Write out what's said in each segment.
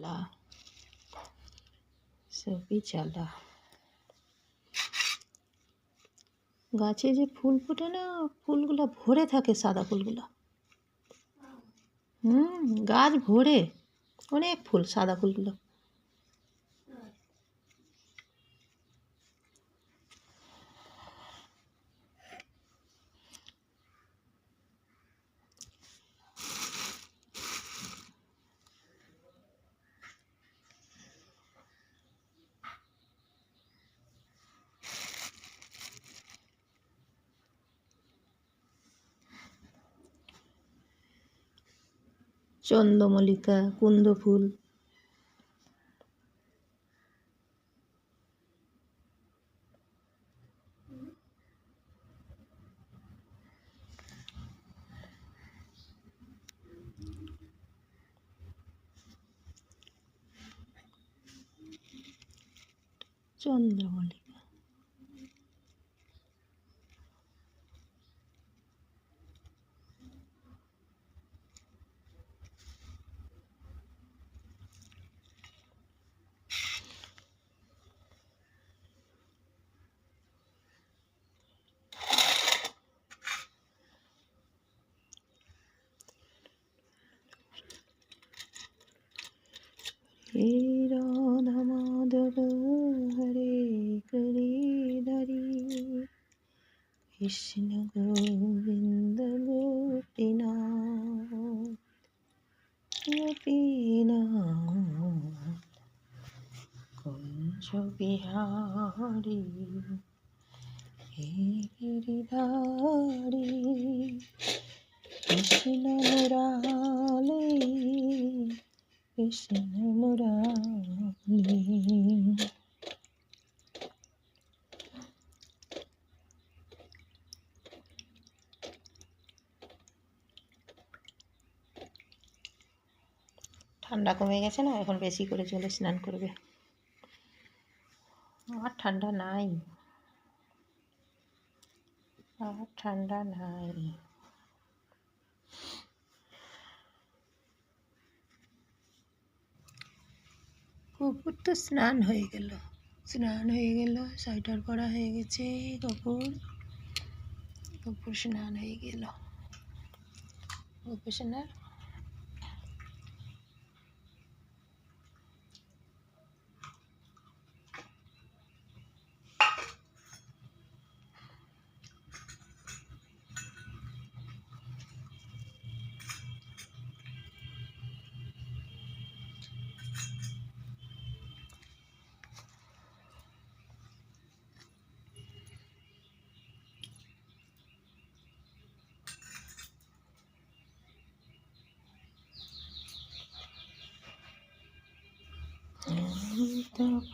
লা সবই চালা। গাছে যে ফুল ফোটে না, ফুলগুলো ভরে থাকে, সাদা ফুলগুলো। গাছ ভরে অনেক ফুল, সাদা ফুলগুলো। চন্দ্রমল্লিকা, কুন্দ ফুল, চন্দ্রমল্লিকা। হে রাধা মাধব হরে গিরিধারী, কৃষ্ণ গোবিন্দ গোপীনাথ, গোপীনাথ কুঞ্জ বিহারী, হে গিরিধারী, কৃষ্ণ মুরালী, কৃষ্ণ মুরালী। ঠান্ডা কমে গেছে না, এখন বেশি করে জলে স্নান করবে। আর ঠান্ডা নাই, আর ঠান্ডা নাই। কপুর তো স্নান হয়ে গেল, সোয়েটার পরা হয়ে গেছে। কপুর স্নান হয়ে গেল। কপুর স্নান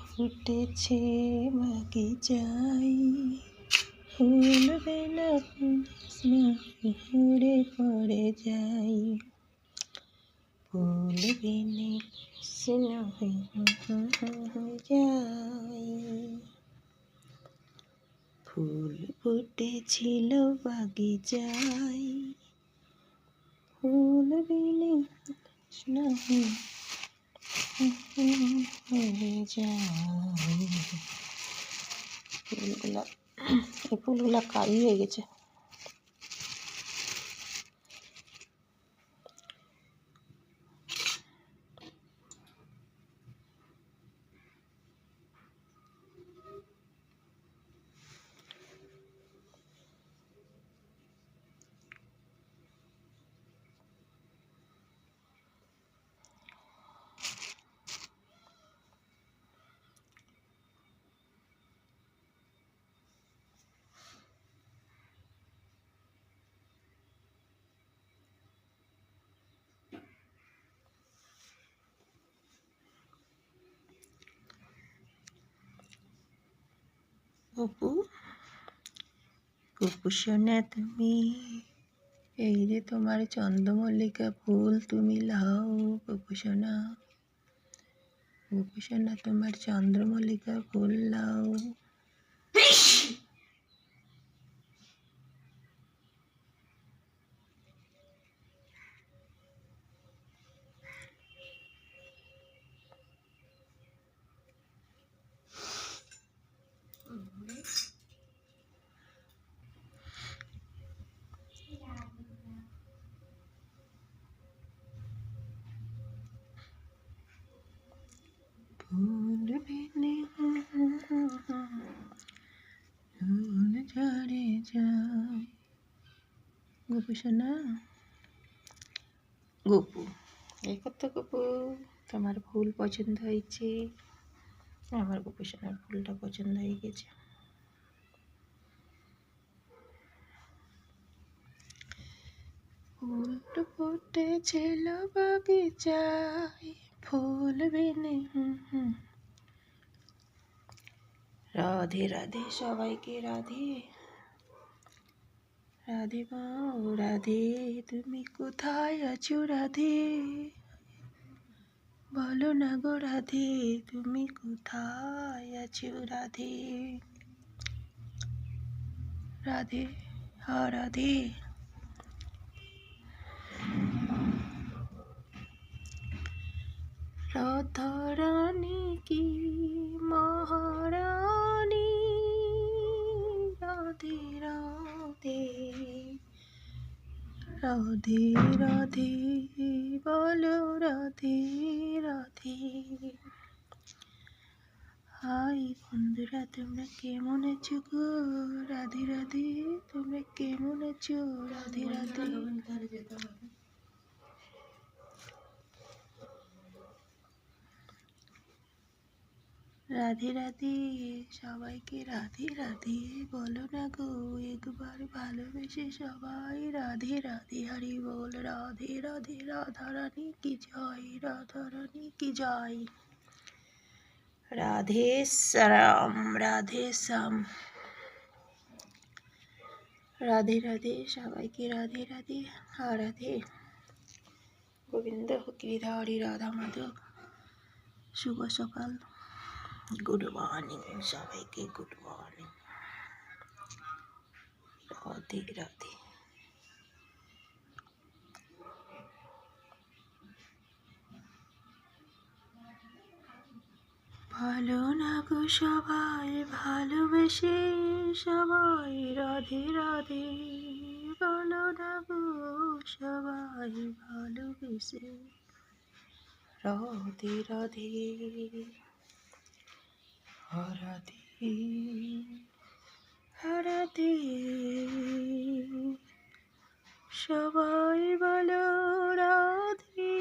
ফুটেছে বাগিচায়, ফুল বেলা ঘুরে পড়ে যাই, ফুল বিনে যাই। ফুল ফুটেছিল বাগিচায়, ফুল বিনে ফুলগুলা, এই ফুলগুলা কালি হয়ে গেছে। অপু, অপু সোনা তুমি, এই যে তোমার চন্দ্রমল্লিকা ফুল, তুমি লাও। অপু সোনা, অপু সোনা তোমার চন্দ্রমল্লিকা ফুল লাও। ফুল বিনে ফুল ঝরে যায়। গপু শোনা, গপু এই কত গপু, তোমার ফুল পছন্দ হয়েছে। আমার গপু সোনার ফুলটা পছন্দ হয়ে গেছে। ফুল ফুটেছিল বাগিচায়, ফুল বিনে রাধে রাধে, সবাইকে রাধে। রাধে বাউ রাধে, তুমি কোথায় আছো রাধে? বলো না গো রাধে, তুমি কোথায় আছো রাধে? রাধে রাধে। রাধা রানী কি মহারানী, রাধে রাধে রাধে রাধে, বলো রাধে রাধে। হাই বন্ধুরা, তোমরা কেমন আছো গো? রাধে রাধে, তোমরা কেমন আছো? রাধে রাধে। রাধে রাধে, সবাইকে রাধে রাধে বলো না গো একবার ভালোবেসে সবাই। রাধে রাধে, হরি বল। রাধে রাধে, রাধা রানী কি জয়, রাধা রানী কি জয়। রাধে শ্যাম, রাধে শ্যাম। রাধে রাধে, সবাইকে রাধে রাধে। রাধে গোবিন্দ গিরিধারী রাধা মাধব। শুভ সকাল, গুড মর্নিং সবাইকে, গুড মর্নিং। রাধে রাধে। ভালো না গো সবাই, ভালোবেসে সবাই। রাধে রাধে, বলো না গো সবাই ভালোবেসে। রাধে রাধে, রাধে রাধে, সবাই বলো রাধে।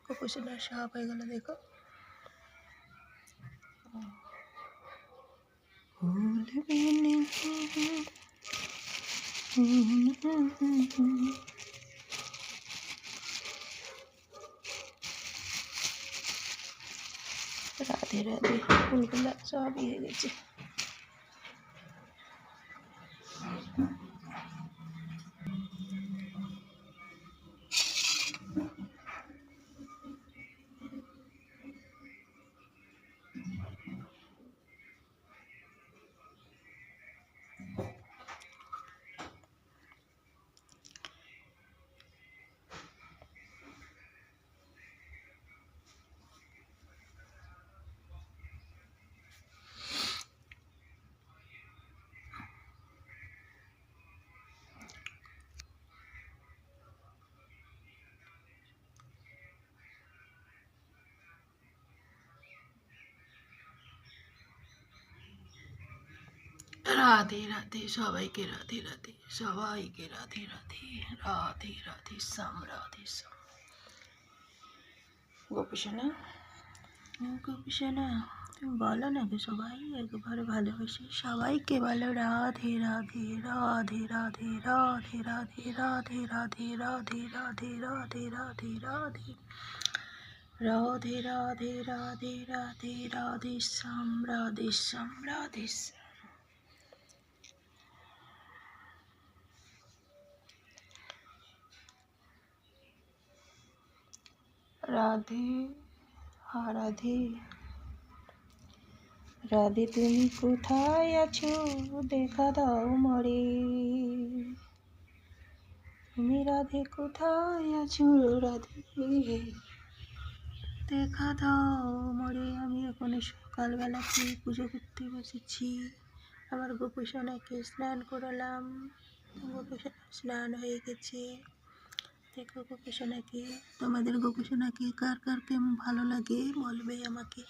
কোপোষণার সব হয়ে গেল দেখো। ফুল বিনে রাধে রাধে, ফুলগুলা সবই হয়ে গেছে। রাধে রাধে, সবাইকে রাধে রাধে, সবাইকে রাধে রাধে। রাধে রাধে শ্যাম, রাধে শ্যাম। গোপীসোনা, গোপীসোনা, তুমি বলো না গো সবাই একবার ভালোবেসে সবাইকে বলো রাধে রাধে, রাধে রাধে, রাধে রাধে, রাধে রাধে, রাধে রাধে, রাধে রাধে, রাধে রাধে, রাধে রাধে, রাধে রাধে শ্যাম, রাধে শ্যাম, রাধে শ্যাম। রাধে রাধে, রাধে তুমি কোথায় আছো দেখা দাও মরে। তুমি রাধে কোথায় আছো রাধে, দেখা দাও মরে। আমি এখন সকালবেলাতে পুজো করতে বসেছি। আমার গোপীসোনাকে স্নান করালাম, গোপীসোনা স্নান হয়ে গেছে। দেখো গোপীসোনাকে, তোমাদের গোপীসোনাকে কার কার কেমন ভালো লাগে বলবে আমাকে,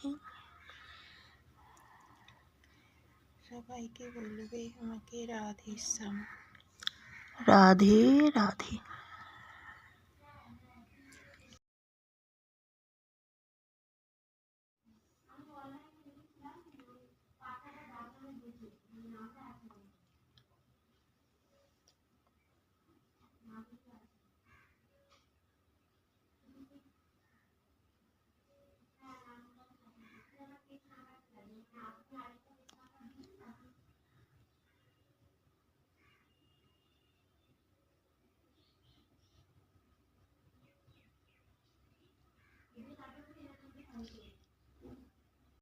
সবাইকে বলবে আমাকে রাধে শ্যাম, রাধে রাধে।